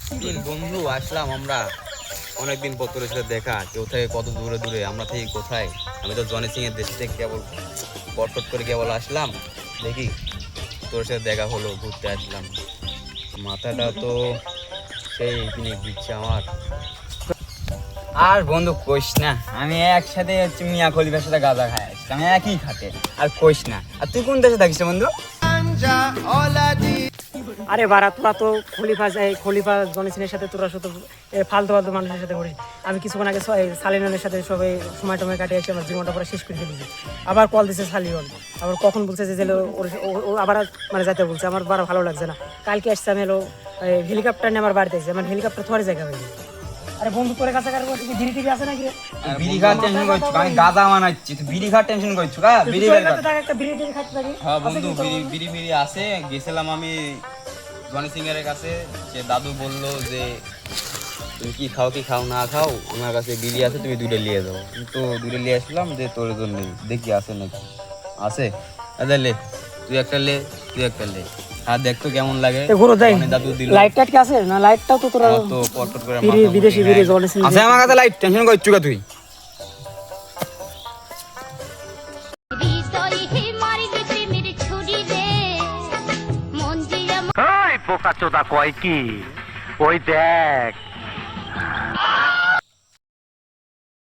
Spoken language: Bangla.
তিন বন্ধু আসলাম আমরা, অনেকদিন পর তোর সাথে দেখা। কেউ থেকে কত দূরে দূরে, আমরা থেকে কোথায়। আমি তো জনি সিং এর দেশ থেকে কেবল বটফট করে কেবল আসলাম, দেখি তোর সাথে দেখা হলো, ঘুরতে আসলাম। মাথাটা তো সেই পিনিক দিচ্ছে আমার। আর বন্ধু কইস না, আমি একসাথে হচ্ছে মিয়া খলিফার সাথে গাঁজা খাই আসলাম একই খাতে। আর কইস না। আর তুই কোন দেশে থাকিস রে বন্ধু? আরে বারা, তোরা তো খলিফা জনিসিনের সাথে তোরা শুধু ফালতু ফালতু মানুষের সাথে করিস। আমি কিছুক্ষণ আগে সালিনের সাথে সবাই সময় টময় কাটিয়ে এসে আমার জীবনটা পুরো শেষ করে দিয়েছি। আবার কল দিছে সালিয়ন, আবার কখন বলছে যে ও আবার মানে যাইতে বলছে। আমার বারো ভালো লাগছে না। কালকে আসছে আমি এলো হেলিকপ্টার নিয়ে আমার বাড়িতে এসেছি। আমার হেলিকপ্টার তোমার জায়গা হয়নি। আরে বন্ধু তোর কাছে ধীরে ধীরে আছে নাকি রে? বিড়ি খাওয়ার টেনশন করছো? আমি গাঁজা বানাচ্ছি, তুই বিড়ি খাওয়ার টেনশন করছো? বিড়ি বের কর। একটা বিড়ি টিড়ি খাইতে থাকি। হ্যাঁ বন্ধু, বিড়ি বিড়ি আছে। গেছিলাম আমি জনি সিং এর কাছে, সে দাদু বললো যে তুমি কি খাও না খাও, আমার কাছে বিড়ি আছে, তুমি দুটো নিয়ে যাও। তো দুটো নিয়ে আসলাম, যে তোর জন্য দেখি আছে নাকি। আছে, আচ্ছা লে, তুই একটা লে, তুই একটা লে, আর দেখতো কেমন লাগে। দাদু দিল লাইট টাইট কি আছে না? লাইটটাও তো তোরা তো পটপট করে বিদেশি বিড়ি জনিসিন আছে আমার কাছে লাইট, টেনশন করছো কা তুই? পোকা চোদা কয় কি, ওই দেখ